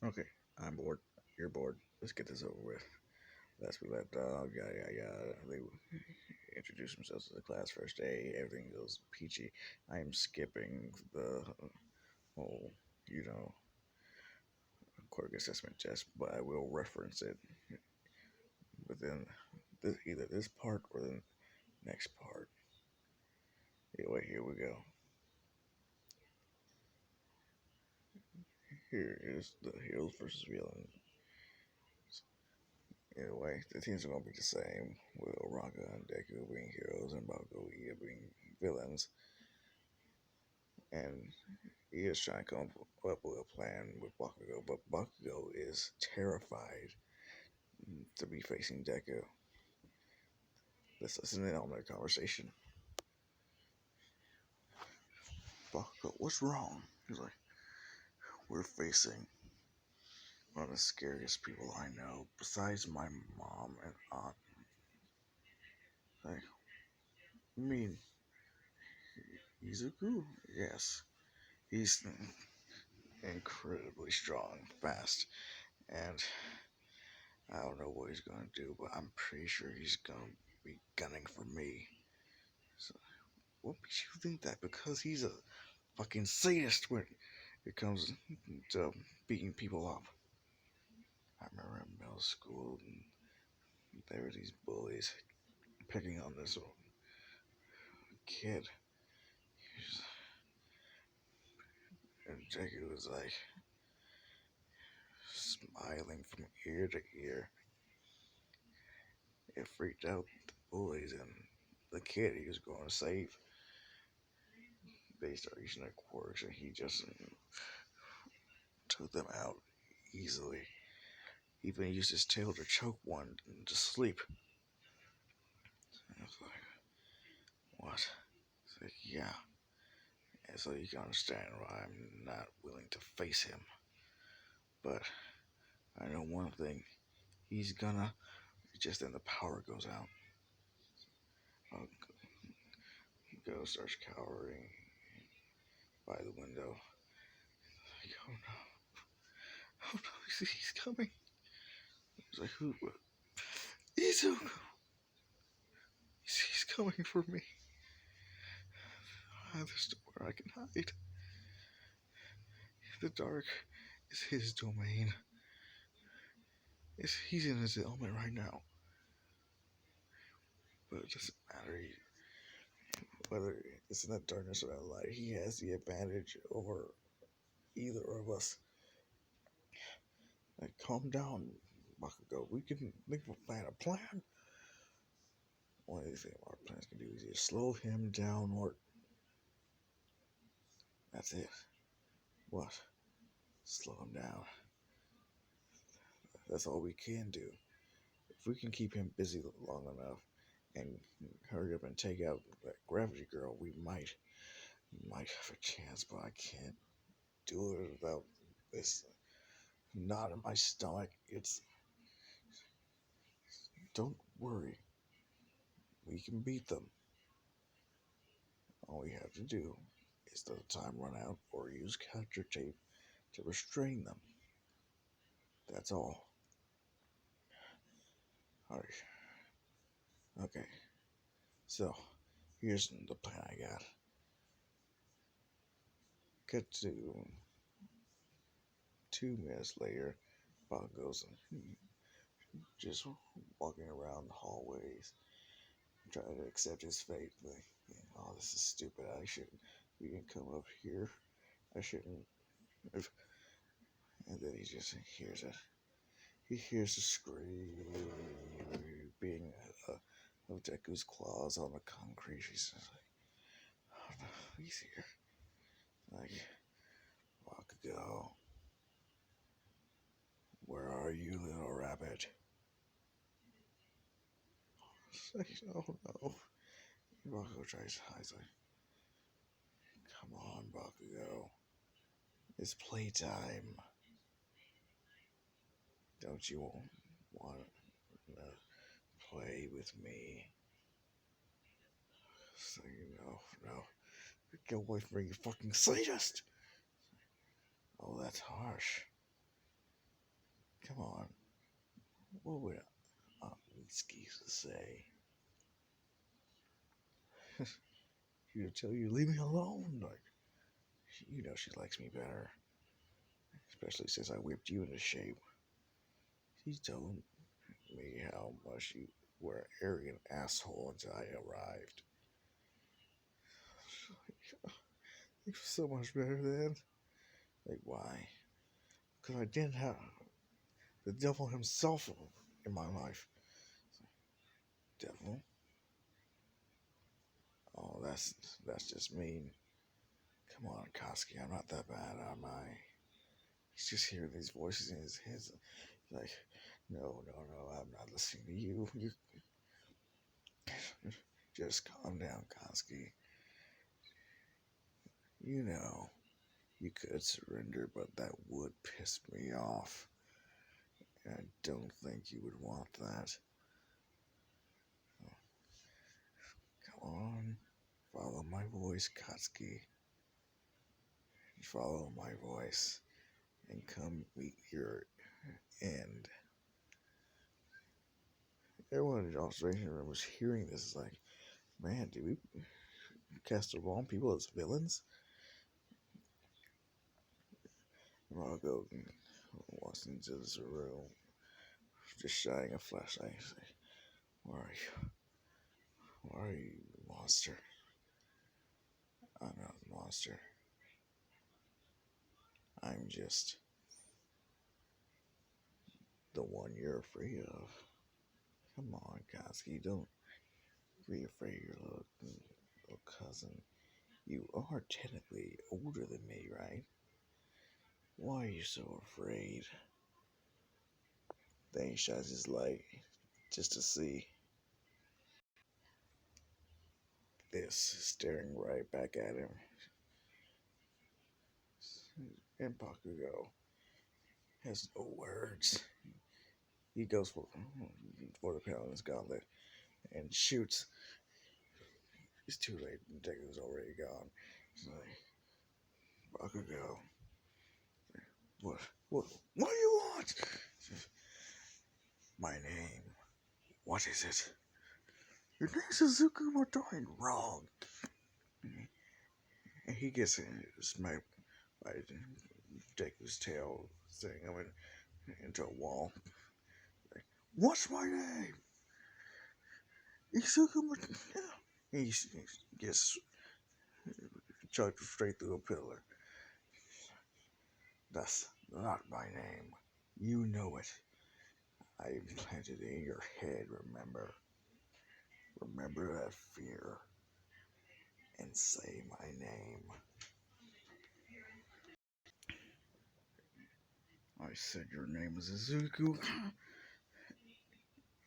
Okay, I'm bored. You're bored. Let's get this over with. Let's be that dog. Yada yada yada. They introduce themselves to the class first day. Everything goes peachy. I am skipping the whole, you know, quirk assessment test, but I will reference it within either this part or the next part. Anyway, here we go. Here is the heroes versus villains. Anyway, the teams are gonna be the same, with Oranga and Deku being heroes and Bakugo being villains. And he is trying to come up with a plan with Bakugo, but Bakugo is terrified to be facing Deku. Let's listen in on their conversation. Bakugo, what's wrong? He's like, we're facing one of the scariest people I know, besides my mom and aunt. Like, you mean Izuku? Yes. He's incredibly strong, fast, and I don't know what he's gonna do, but I'm pretty sure he's gonna be gunning for me. So, what makes you think that? Because he's a fucking sadist when it comes to beating people up. I remember in middle school, and there were these bullies picking on this kid. And Jackie was like smiling from ear to ear. It freaked out the bullies and the kid he was going to save. They started using their quirks, and he just took them out easily. He even used his tail to choke one to sleep. And I was like, what? It's like, yeah. And so you can understand why I'm not willing to face him. But I know one thing. He's gonna, just then the power goes out. Go starts cowering by the window. Like, oh no. Oh no, he's coming. He's like, who? Izuku! He's coming for me. There's nowhere I can hide. The dark is his domain. He's in his element right now. But it doesn't matter whether it's in the darkness or the light. He has the advantage over either of us. Like, calm down, Bakugo. We can think of a plan. Only thing our plans can do is either slow him down or that's it. What? Slow him down. That's all we can do. If we can keep him busy long enough and hurry up and take out that gravity girl, we might have a chance, but I can't do it without this knot in my stomach. It's don't worry. We can beat them. All we have to do is let the time run out or use capture tape to restrain them. That's all. Alright. Okay. So, here's the plan I got. Cut to 2 minutes later. Bob goes just walking around the hallways, trying to accept his fate. Like, oh, this is stupid. I shouldn't. We can come up here. I shouldn't. Have. And then he just hears it. He hears the scream being of Deku's claws on the concrete. She's just like, oh no, he's here. Like, Bakugo, where are you, little rabbit? Like, oh no. Bakugo tries to hide. Like, come on, Bakugo. It's playtime. Don't you want to play with me? So, no. Get away from me, you fucking sadist! Oh, that's harsh. Come on. What would Aunt Mitsuki say? She'll tell you, leave me alone. Like, you know she likes me better. Especially since I whipped you into shape. She told me how much you were an arrogant asshole until I arrived. You were so much better then. Like, why? Because I didn't have the devil himself in my life. Devil? Oh, that's just mean. Come on, Koski, I'm not that bad, am I? He's just hearing these voices in his head. Like, no, I'm not listening to you. You just calm down, Koski. You know, you could surrender, but that would piss me off. And I don't think you would want that. Come on, follow my voice, Koski. Follow my voice and come meet your end. Everyone in the observation room was hearing this. It's like, man, did we cast the wrong people as villains? Margot walks into this room, just shining a flashlight. He's like, where are you? Where are you, monster? I'm not a monster. I'm just the one you're afraid of. Come on, Koski, don't be afraid of your little cousin. You are technically older than me, right? Why are you so afraid? Then he shines his light just to see this staring right back at him. And Bakugo has no words. He goes for the Paladin's gauntlet and shoots. It's too late. Deku's already gone. He's like, Bakugo, what, what do you want? My name. What is it? Your name's Suzuki Motori. Wrong. And he gets smacked by Deku's tail, throwing him into a wall. Like, what's my name? Izuku Motori. He gets chucked straight through a pillar. That's not my name. You know it. I implanted it in your head, remember? Remember that fear. And say my name. I said your name is Izuku.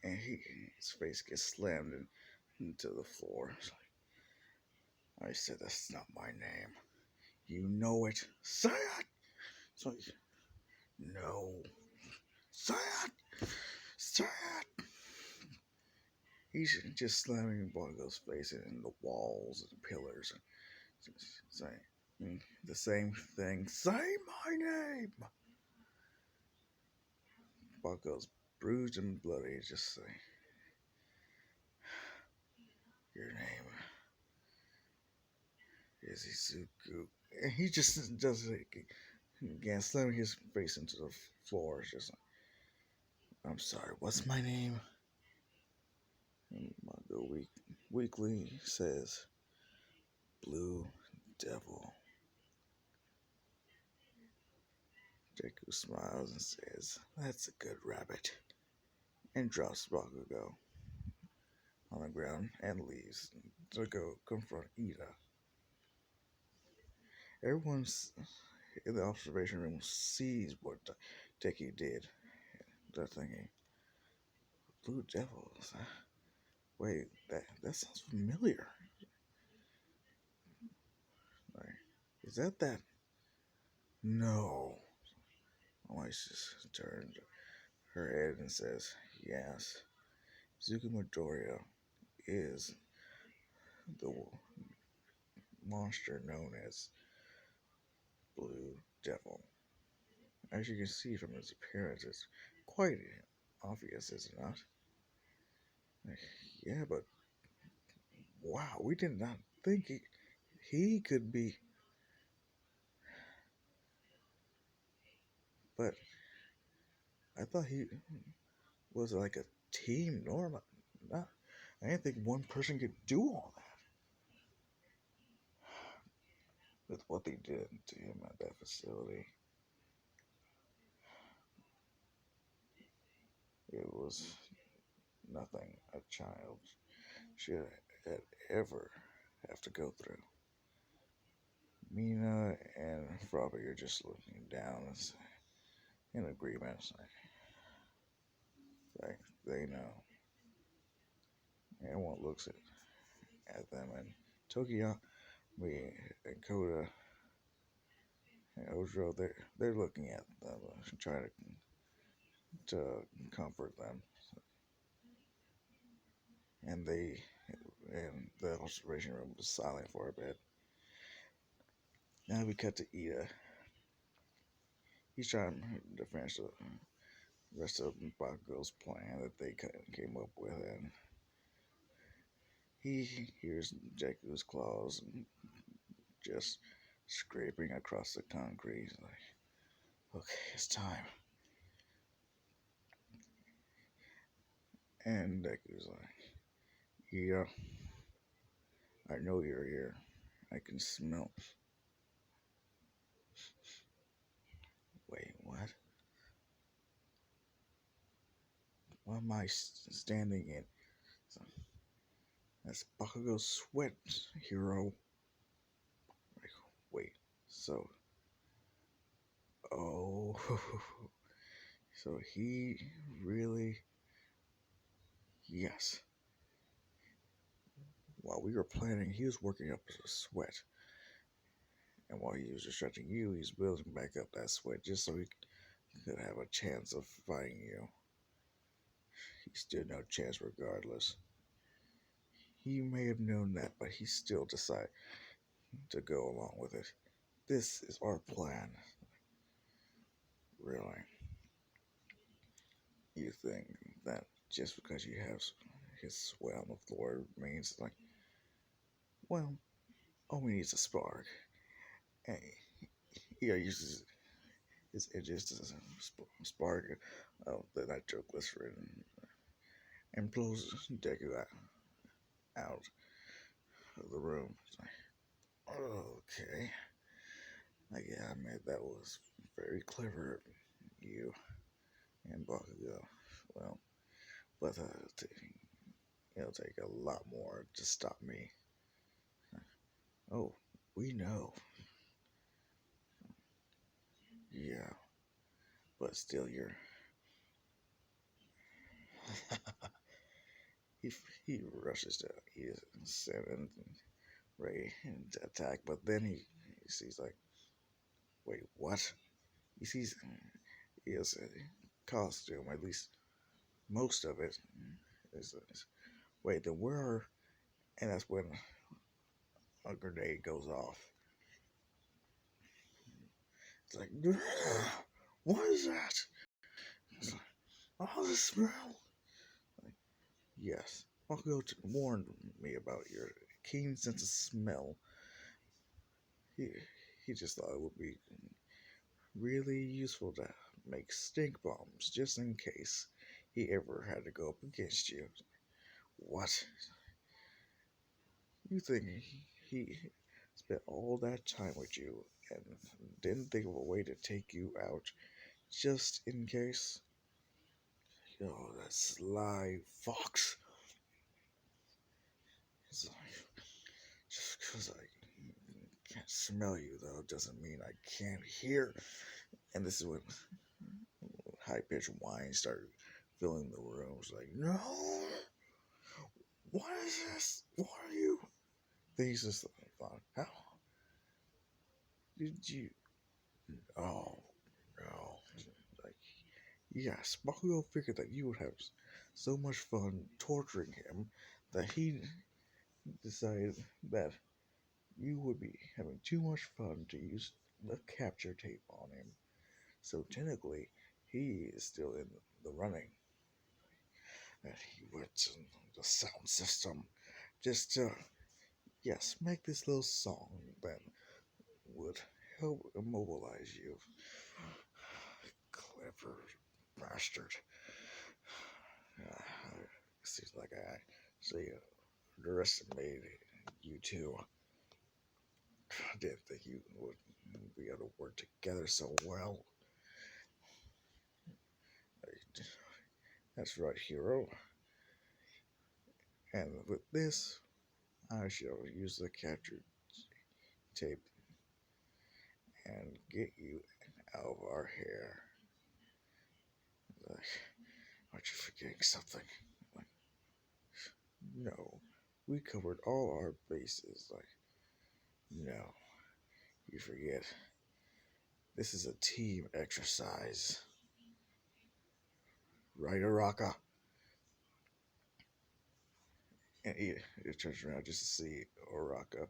And his face gets slammed into the floor. I said that's not my name. You know it. Say it! So, no. Say it! Say it! He's just slamming Bongo's face in the walls and pillars. Saying the same thing. Say my name! Bongo's bruised and bloody. Just say, your name is Izuku. And he just does it again, slamming his face into the floor. It's just, I'm sorry, what's my name? And Bongo weakly says, Blue Devil. Deku smiles and says, that's a good rabbit. And drops Bakugo on the ground and leaves to go confront Ida. Everyone in the observation room sees what Deku did. They're thinking, Blue Devils. Wait, that sounds familiar. Like, is that? No. Oasis turns her head and says, yes. Zuko Midoriya is the monster known as Blue Devil. As you can see from his appearance, it's quite obvious, is it not? Yeah, but wow, we did not think he could be. But I thought he was like a team normal. Not, I didn't think one person could do all that with what they did to him at that facility. It was nothing a child should had ever have to go through. Mina and Frobby are just looking down in agreement. Like they know. Everyone looks at them, and Tokyo, me, and Koda and Ojo, they're looking at them, trying to comfort them, and the observation room was silent for a bit. Now we cut to Ida. He's trying to finish the rest of Bakugo's plan that they came up with, and he hears Deku's claws just scraping across the concrete. He's like, okay, it's time. And Deku's like, yeah, I know you're here. I can smell. Wait, what? What am I standing in? So, that's Bakugo's sweat, hero. Like, wait, so. Oh. So he really. Yes. While we were planning, he was working up a sweat. And while he was distracting you, he's building back up that sweat just so he could have a chance of fighting you. He stood no chance regardless. He may have known that, but he still decided to go along with it. This is our plan. Really? You think that just because you have his sweat on the floor means like, well, all we need is a spark. And he uses his edges to spark the nitroglycerin and blows Deku out of the room. It's like, okay. Like, yeah, I mean, that was very clever of you and Bakugo. Well, but it'll take a lot more to stop me. Oh, we know. Yeah, but still, you're. he, he rushes to E7 Ray to attack, but then he sees, like, wait, what? He sees his costume, at least most of it, is wait, then where are. And that's when a grenade goes off. It's like, what is that? It's like, oh, the smell. Like, yes, Bakugo warned me about your keen sense of smell. He, he just thought it would be really useful to make stink bombs just in case he ever had to go up against you. What? You think he spent all that time with you and didn't think of a way to take you out just in case? Oh, that sly fox. It's like, just because I can't smell you, though, doesn't mean I can't hear. And this is when high pitched whines started filling the rooms. Like, no! What is this? What are you? Then he's just thought, how did you? Oh, no. Like, yes, Bakugo figured that you would have so much fun torturing him that he decided that you would be having too much fun to use the capture tape on him. So technically, he is still in the running. And he went to the sound system just to, yes, make this little song that would help immobilize you. Clever bastard. Seems like I actually underestimated you two. I didn't think you would be able to work together so well. That's right, hero. And with this, I shall use the capture tape and get you out of our hair. Like, aren't you forgetting something? Like, no, we covered all our bases. Like, no, you forget. This is a team exercise. Right, Araka? And he turns around just to see Araka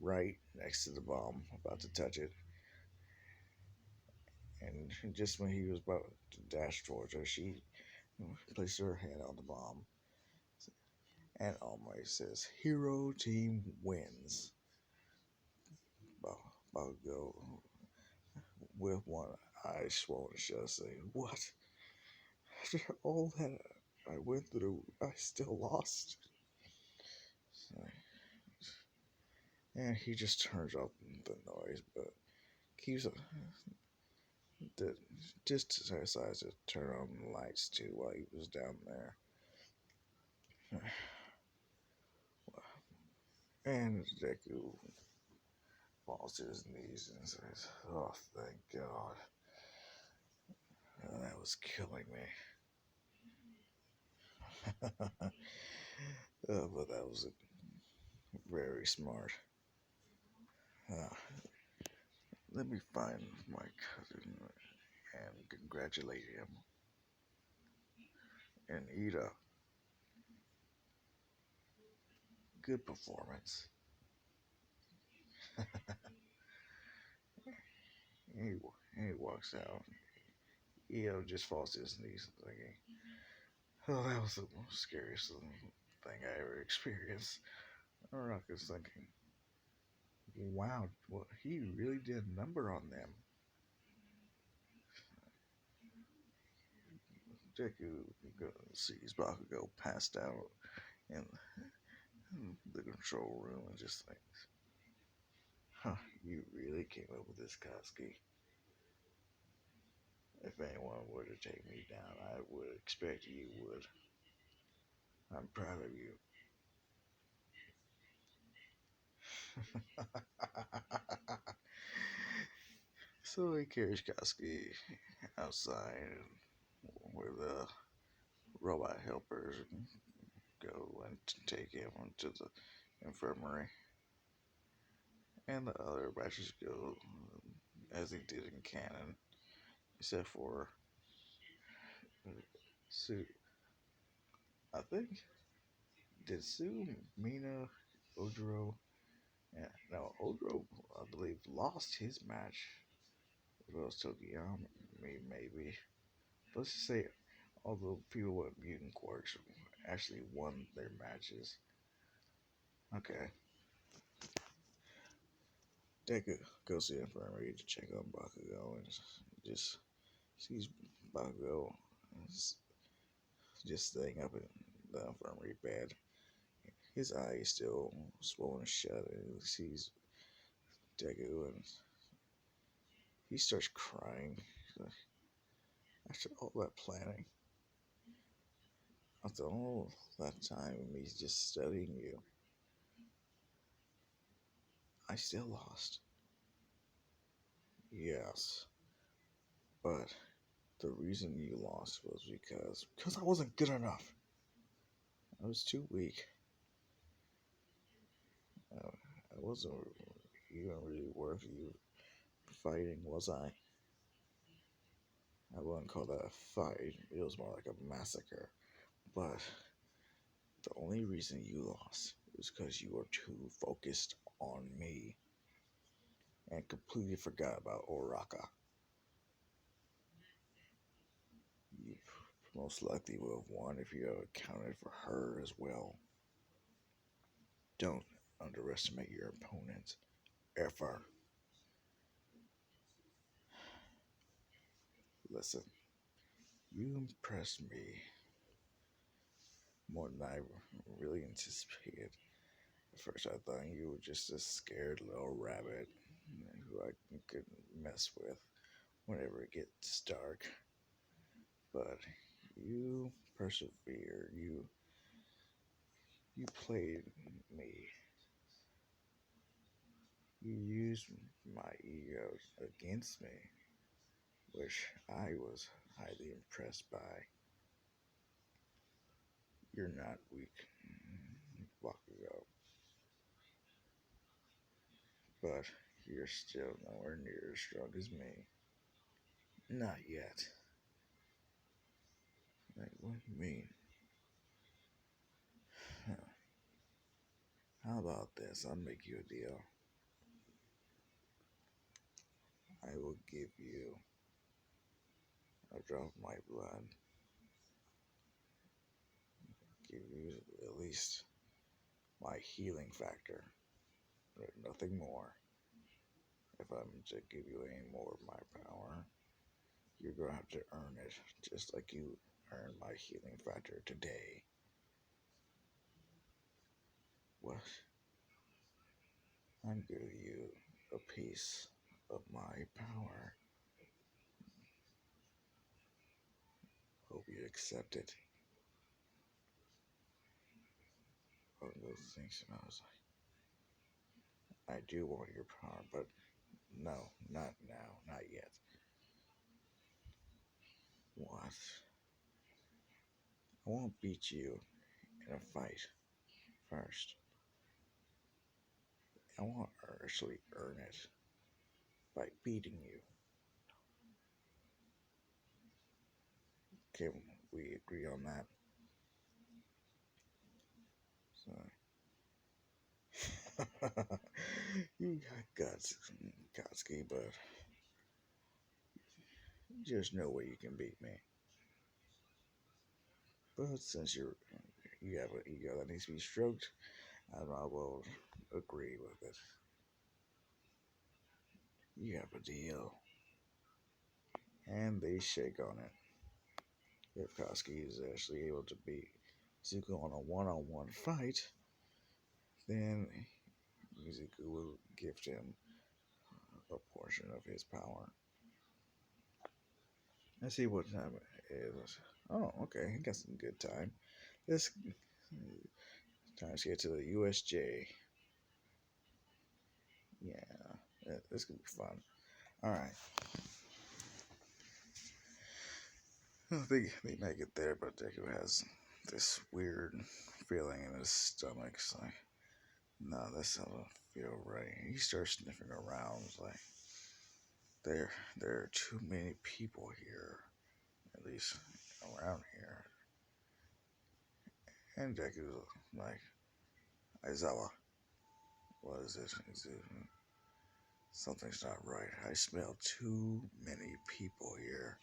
right next to the bomb, about to touch it. And just when he was about to dash towards her, she placed her hand on the bomb. And almost says, Hero team wins. Bakugo, with one eye swollen shut, saying, What? After all that I went through, I still lost. And he just turns off the noise, but keeps just decides to turn on the lights too while he was down there. And Deku falls to his knees and says, Oh, thank God. Oh, that was killing me. But that was very smart. Uh, Let me find my cousin and congratulate him. And Ida, good performance. he walks out. Io just falls to his knees thinking, oh, that was the most scariest thing I ever experienced. Araka's thinking, wow, well, he really did a number on them. Deku sees Bakugo passed out in the control room and just thinks, huh, you really came up with this, Koski. If anyone were to take me down, I would expect you would. I'm proud of you. So he carries Koski outside where the robot helpers go and take him to the infirmary. And the other batches go as he did in canon, except for Sue. I think did Sue, Mina, Ojiro, yeah, no, Ojiro, I believe, lost his match. As well as Tokiyama, maybe. Let's just say all the people with mutant quirks actually won their matches. Okay. Deku goes to the infirmary to check on Bakugo and just sees Bakugo just staying up in the infirmary bed. His eye is still swollen shut, and he sees Deku, and he starts crying. After all that planning, after all that time, he's just studying you. I still lost. Yes, but the reason you lost was because I wasn't good enough. I was too weak. I wasn't even really worth you fighting, was I? I wouldn't call that a fight. It was more like a massacre. But the only reason you lost was because you were too focused on me and completely forgot about Oraka. most likely would have won if you accounted for her as well. Don't underestimate your opponent, ever. Listen, you impressed me more than I really anticipated. At first, I thought you were just a scared little rabbit who I could mess with whenever it gets dark. But you persevere. You played me. You used my ego against me, which I was highly impressed by. You're not weak, Bakugo, but you're still nowhere near as strong as me. Not yet. Like, what do you mean? Huh. How about this? I'll make you a deal. I will give you a drop of my blood. Give you at least my healing factor, but nothing more. If I'm to give you any more of my power, you're gonna have to earn it, just like you earned my healing factor today. What? I'm giving you a piece of my power. Hope you accept it. One of those things, and I was like, I do want your power, but no, not now, not yet. What? I won't beat you in a fight first. I want to actually earn it by beating you. Can we agree on that? So, you got guts, Kotsky, but there's no way you can beat me. But since you have an ego that needs to be stroked, I will agree with it. You have a deal. And they shake on it. If Koski is actually able to beat Zuko on a one-on-one fight, then Zuko will gift him a portion of his power. Let's see what time it is. Oh, okay, he got some good time. This time to get to the USJ. Yeah, this could be fun. All right. They make it there, but Deku has this weird feeling in his stomach. It's like, no, this doesn't feel right. He starts sniffing around. It's like, there are too many people here, at least around here. And Deku's like, Aizawa, what is it? Something's not right. I smell too many people here.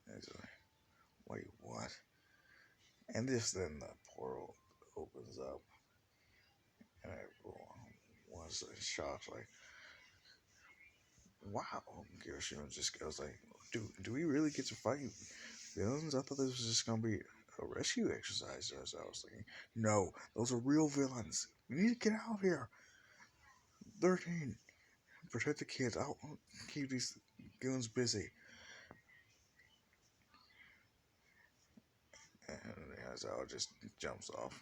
And he's like, wait, what? And then the portal opens up, and everyone was shocked, like, wow. Kirishima just goes like, do we really get to fight villains? I thought this was just gonna be a rescue exercise. As I was thinking, no, those are real villains. We need to get out of here. 13, protect the kids. I'll keep these villains busy. And Aizawa just jumps off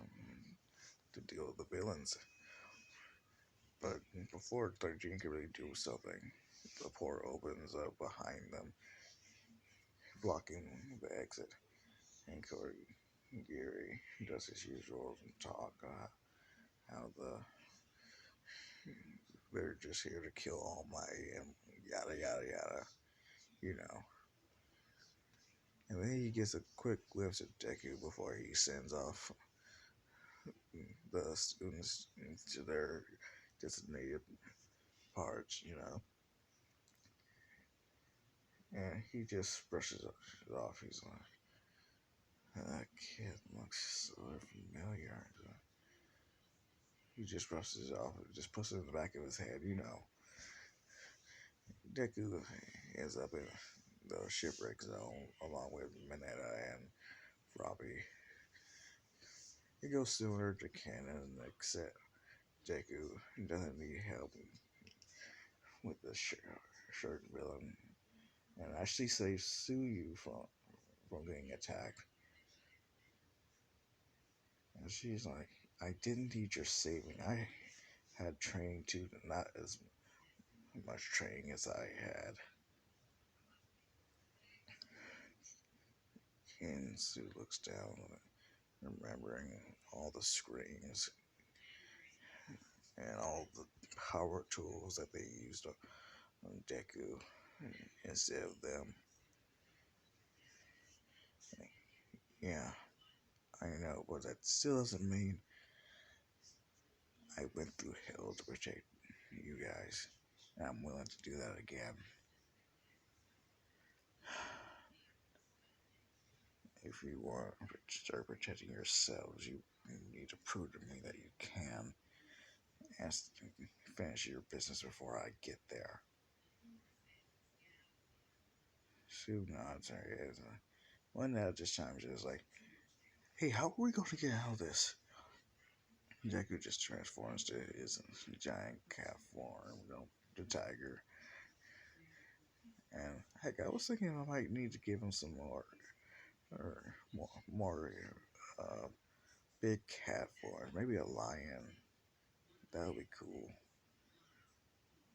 to deal with the villains. But before 13 can really do something, the portal opens up behind them, blocking the exit. And Gary does his usual talk, how they're just here to kill All Might and yada yada yada, you know. And then he gets a quick glimpse of Deku before he sends off the students to their designated parts, you know. And he just brushes it off. He's like, that kid looks so familiar. He just brushes it off and just puts it in the back of his head. Deku ends up in the shipwreck zone along with Mineta and Robbie. It goes similar to canon, except Deku doesn't need help with the shirt villain and actually saves Suyu from getting attacked. And she's like, I didn't need your saving. I had training too, not as much training as I had. And Sue looks down, remembering all the screams and all the power tools that they used on Deku instead of them. Yeah, I know, but that still doesn't mean I went through hell to protect you guys. And I'm willing to do that again. If you want to start protecting yourselves, you need to prove to me that you can. And finish your business before I get there. Sue nods her head. One now just chimes in, is like, hey, how are we going to get out of this? Deku just transforms to his giant cat form, the tiger. And heck, I was thinking I might need to give him some more uh, big cat form, maybe a lion. That would be cool.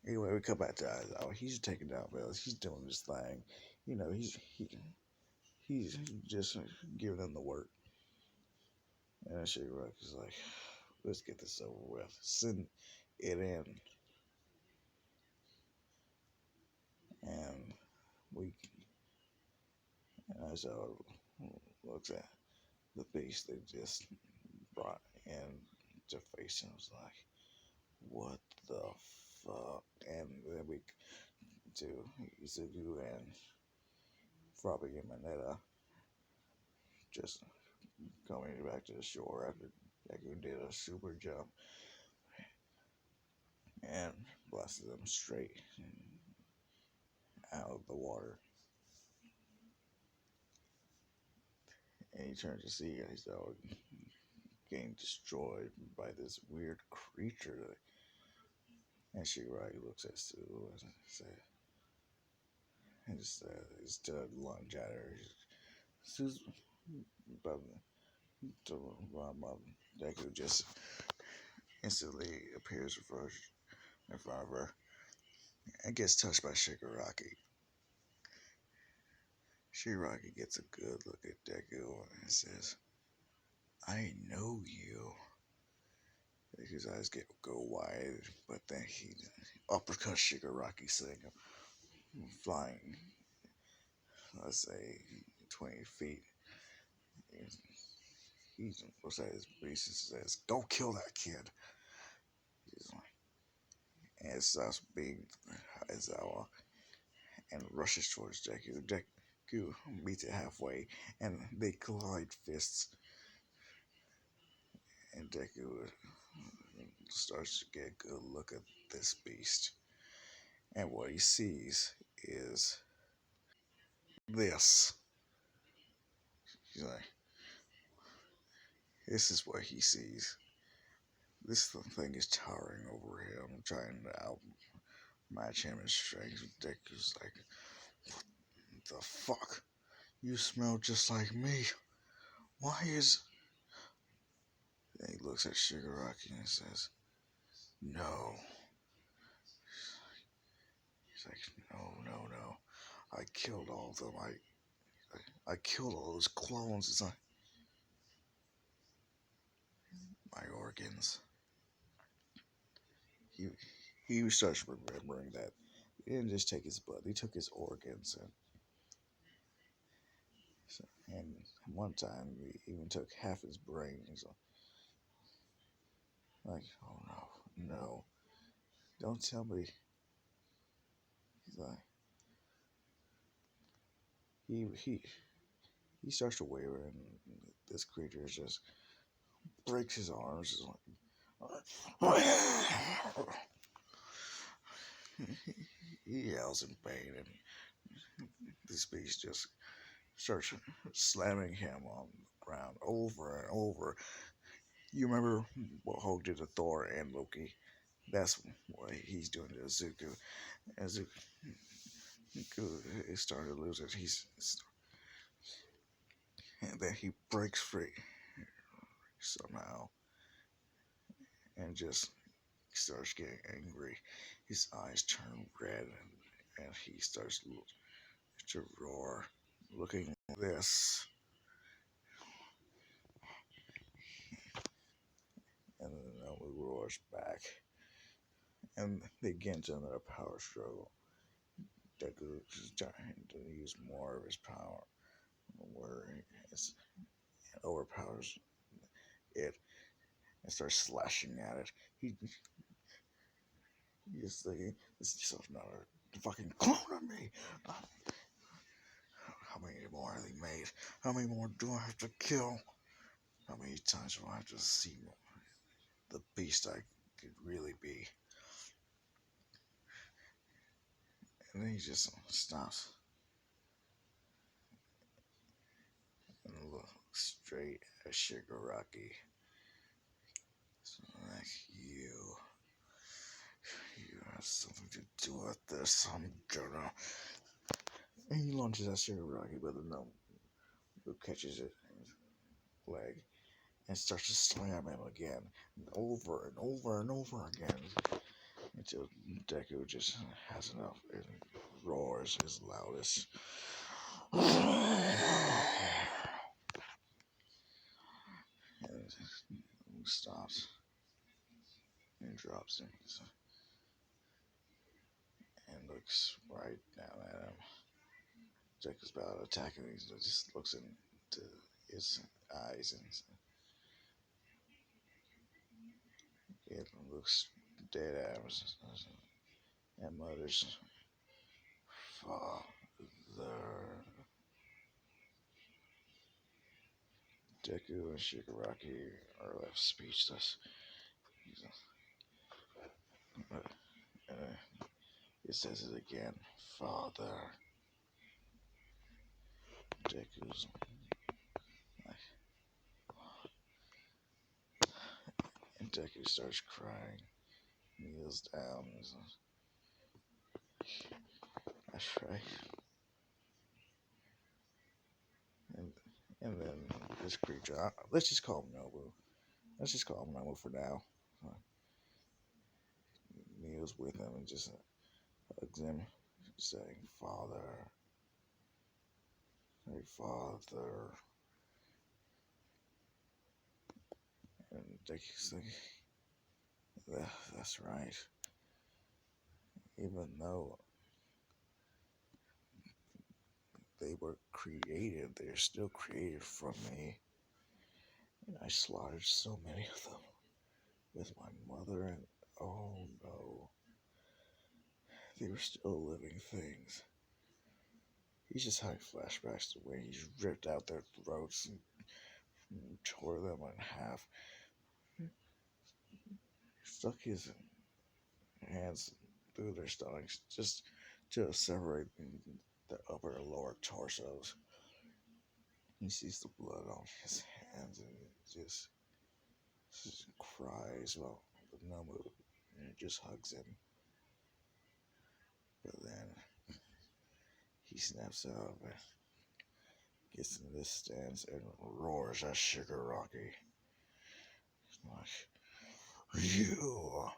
Anyway, we come back to Aizawa. He's taking down Bills. He's doing his thing. He's just giving them the work. And Shigaraki's like, let's get this over with. Send it in. And we Aizawa looks at the beast they just brought in to face him. Was like, what the fuck? And then we to Izuku and Frobby and Mineta just coming back to the shore after Deku did a super jump and blasted them straight out of the water. And he turns to see he's getting destroyed by this weird creature. And Shigaraki looks at Sue and says, and just lunge at her. Sue's about to run up. Deku just instantly appears in front of her and gets touched by Shigaraki. Shigaraki gets a good look at Deku and says, I know you. Deku's eyes go wide, but then he uppercuts Shigaraki, saying, flying, let's say, 20 feet. He looks at his beast and says, don't kill that kid. He's like, and stops being Aizawa and rushes towards Deku. Deku meets it halfway, and they collide fists. And Deku starts to get a good look at this beast. And what he sees is this. He's like, this is what he sees. This thing is towering over him, trying to outmatch him in strength. Deku's like, what the fuck? You smell just like me. Why is... And he looks at Shigaraki and says, no. He's like, no. I killed all of them. I killed all those clones. It's like, my organs. He starts remembering that he didn't just take his blood, he took his organs. And one time he even took half his brain. So, like, oh no, don't tell me. He's like, he he starts to waver, and this creature just breaks his arms. Is like, he yells in pain, and this beast just starts slamming him on the ground over and over. You remember what Hulk did to Thor and Loki? That's what he's doing to Zuko. As Zuko is starting to lose it, and then he breaks free somehow and just starts getting angry. His eyes turn red, and he starts to roar, looking like this. And then Nomu roars back, and they get into another power struggle. Deku is trying to use more of his power, where it overpowers it and starts slashing at it. He's thinking, this is just another fucking clone of me. How many more are they made? How many more do I have to kill? How many times will I have to see the beast I could really be? And then he just stops and looks straight at Shigaraki. So like, you have something to do with this. I'm gonna. And he launches at Shigaraki, but no, who catches it in his leg and starts to slam him again, and over and over and over again, until Deku just has enough and roars his loudest. And stops and drops him and looks right down at him. Deku's about to attack him. He just looks into his eyes and it looks dead at him and mutters, "Father." Deku and Shigaraki are left speechless. It says it again, "Father." Deku's like, and Deku starts crying, kneels down, and says, "That's right." And and then this creature, let's just call him Nobu. Let's just call him Nobu for now. Kneels with him and just hugs him, saying, "Father, hey, Father." And Deku's like, "That's right. Even though they were created, they're still created from me. And I slaughtered so many of them with my mother, and oh no, they were still living things." He's just having flashbacks to when he's ripped out their throats and tore them in half. Stuck his hands through their stomachs just to separate their upper and lower torsos. He sees the blood on his hands and just cries while the Nomu just hugs him. But then he snaps out of it, gets in this stance, and roars at Shigaraki. He's like, "You!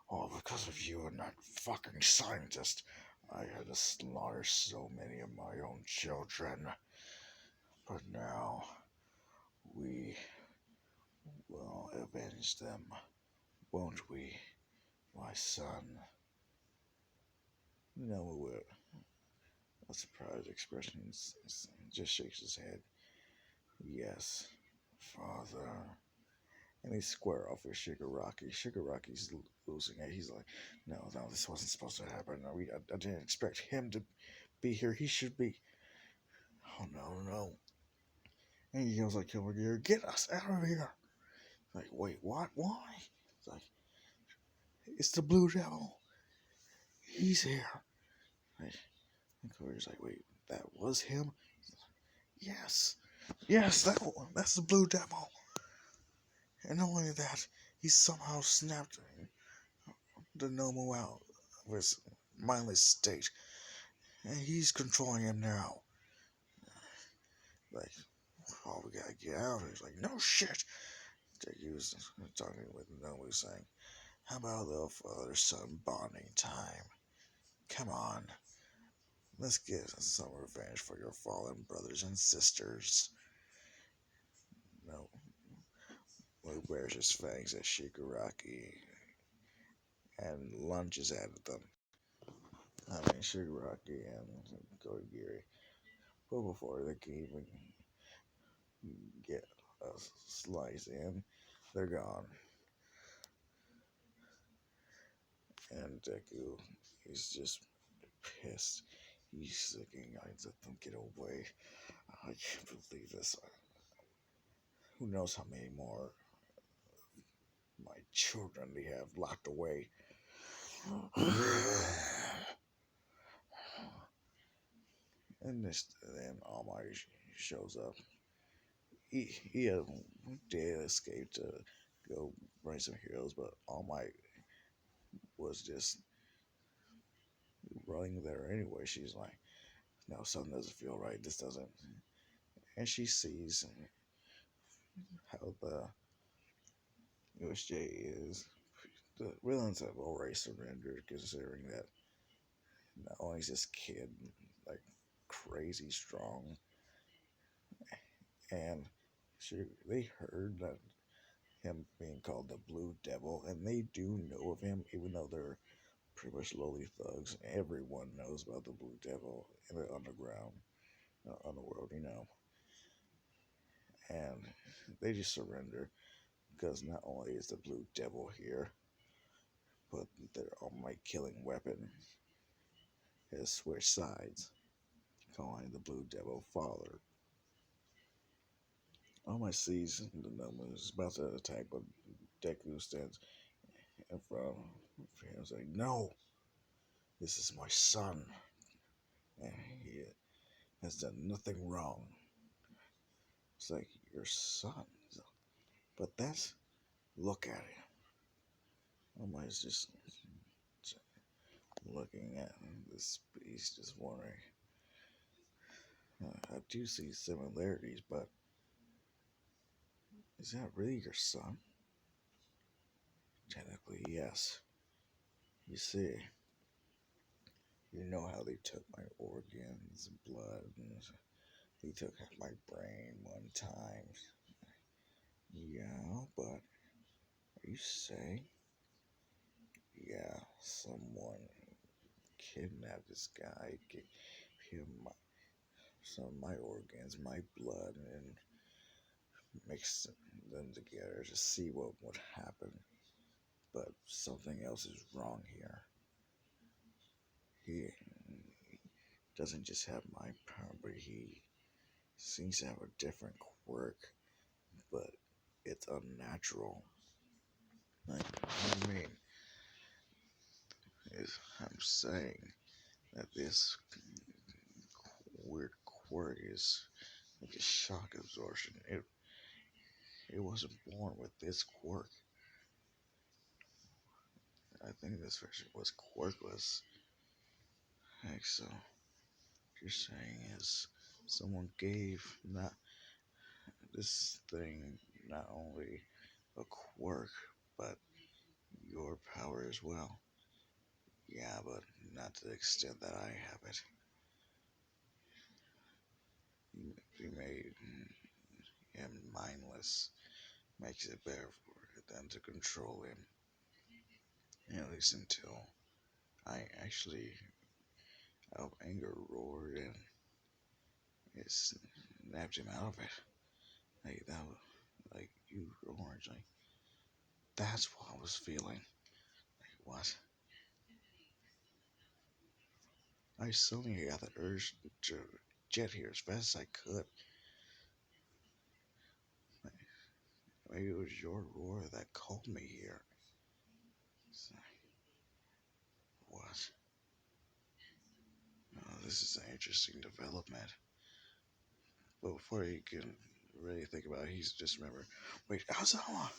All because of you and that fucking scientist, I had to slaughter so many of my own children. But now, we will avenge them, won't we, my son?" Noah, with a surprised expression, just shakes his head. "Yes, Father." and they square off with Shigaraki. Shigaraki's losing it. He's like, no, this wasn't supposed to happen. I didn't expect him to be here. He should be. Oh, no, no. And he yells like Killer Gear, get us out of here. Like, wait, what? Why? It's like, it's the Blue Devil. He's here. Like, and Killger's like, wait, that was him? Yes. Yes, that's the Blue Devil. And not only that, he somehow snapped the Nomu out of his mindless state. And he's controlling him now. Like, oh, we gotta get out of here. He's like, no shit. Deku was talking with Nomu, saying, how about the father-son bonding time? Come on. Let's get some revenge for your fallen brothers and sisters. No. He wears his fangs at Shigaraki and lunges at them. I mean, Shigaraki and Kogiri. But before they can even get a slice in, they're gone. And Deku, he's just pissed. He's thinking, I let them get away. I can't believe this. Who knows how many more my children they have locked away. And then All Might shows up. He did escape to go bring some heroes, but All Might was just running there anyway. She's like, no, something doesn't feel right. This doesn't. And she sees how the USJ is. The villains have already surrendered, considering that not only is this kid like crazy strong, and they heard that him being called the Blue Devil, and they do know of him, even though they're pretty much lowly thugs. Everyone knows about the Blue Devil in the underworld, and they just surrender because not only is the Blue Devil here, but their almighty killing weapon has switched sides, calling the Blue Devil father. All Might sees the Nomu is about to attack, but Deku stands in front of him and saying, no, this is my son, and he has done nothing wrong. It's like, your son? But look at him. All Might is just looking at this beast, just wondering. I do see similarities, but is that really your son? Technically, yes. You see, you know how they took my organs, blood, and they took my brain one time. Yeah, but are you saying? Yeah, someone kidnapped this guy, gave him some of my organs, my blood, and mixed them together to see what would happen. But something else is wrong here. He doesn't just have my power, but he seems to have a different quirk, but it's unnatural. Like, what do you mean? I'm saying that this weird quirk is like a shock absorption. It wasn't born with this quirk. I think this version was quirkless. Like, so what you're saying is someone gave not this thing not only a quirk, but your power as well. Yeah, but not to the extent that I have it. You made him mindless. Makes it better for them to control him. At least until I actually, out of anger, roared and it snapped him out of it. Like that, like you orange. Like That's what I was feeling. What? I suddenly got the urge to jet here as fast as I could. Maybe it was your roar that called me here. So, what? Oh, this is an interesting development. But before you can really think about it, he's just remember. Wait, Azama!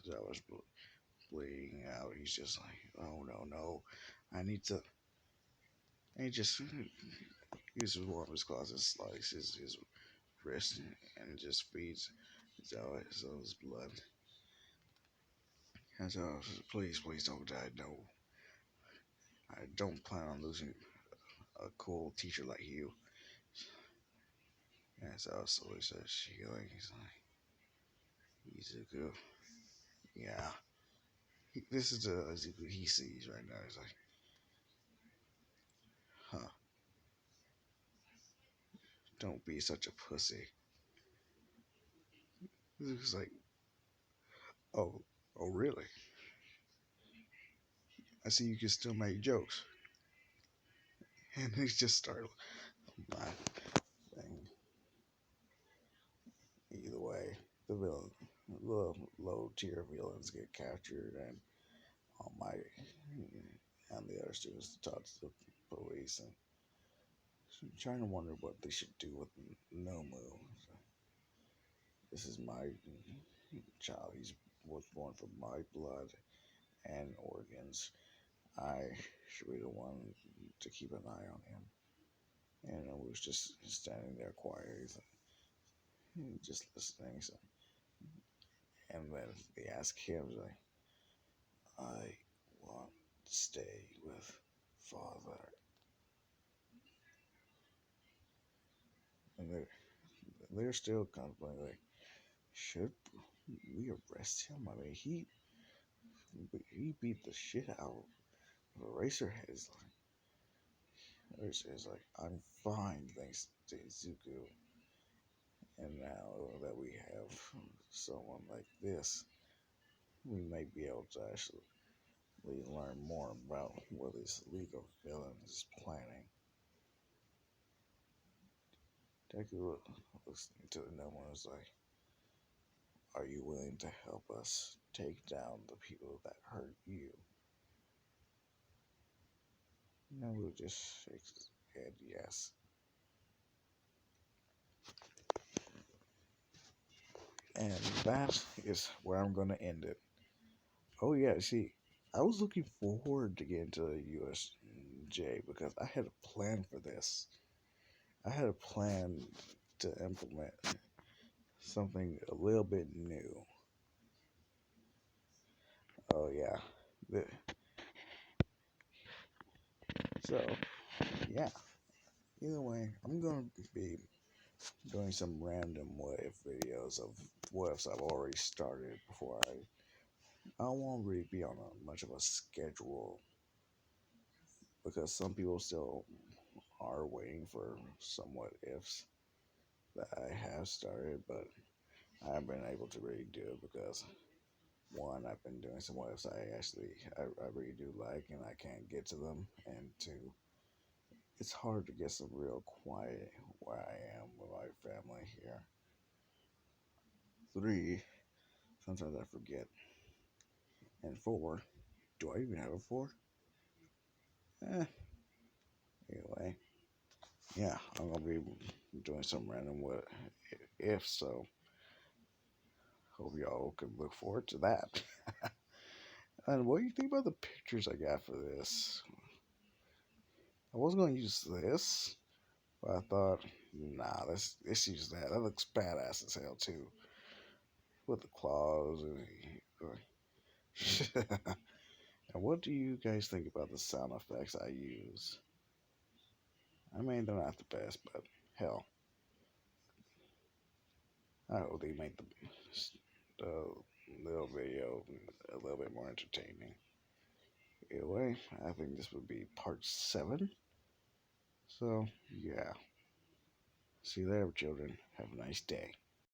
As I was bleeding out, he's just like, oh no, no. I need to. And he just uses one of his claws and slices his wrist and just feeds his blood. And so, please, please don't die. No, I don't plan on losing a cool teacher like you. And so he says, he's like, he's a good, yeah. This is the Izuku he sees right now. He's like, huh, don't be such a pussy. He's like, oh, oh, really? I see you can still make jokes. And he's just startled. Laughing. Either way, the villain, the low tier villains get captured, and Almighty and the other students talk to the police and trying to wonder what they should do with Nomu. So, this is my child. He was born from my blood and organs. I should be the one to keep an eye on him. And I was just standing there quietly, just listening. So, and then they ask him, like, I want to stay with father. And they're still contemplating, like, should we arrest him? I mean, he beat the shit out of Eraserhead. Eraserhead's like, I'm fine, thanks to Izuku. And now that we have someone like this, we may be able to actually learn more about what this League of Villains is planning. Deku looks into the no one is like, are you willing to help us take down the people that hurt you? Nomu just shakes his head yes. And that is where I'm going to end it. Oh, yeah, see, I was looking forward to getting to the USJ because I had a plan for this. I had a plan to implement something a little bit new. Oh, yeah. So, yeah. Either way, I'm going to be doing some random what if videos of what ifs I've already started before I won't really be on much of a schedule because some people still are waiting for some what ifs that I have started, but I haven't been able to really do it because one, I've been doing some what ifs I really do like and I can't get to them, and two, it's hard to get some real quiet where I am with my family here. Three, sometimes I forget. And four, do I even have a four? Anyway, yeah, I'm gonna be doing some random what if so. Hope y'all can look forward to that. And what do you think about the pictures I got for this? I was gonna use this, but I thought, nah, let's use that. That looks badass as hell too, with the claws and what do you guys think about the sound effects I use? I mean, they're not the best, but hell, I hope they make the little video a little bit more entertaining. Anyway, I think this would be part 7. So, yeah. See you later, children. Have a nice day.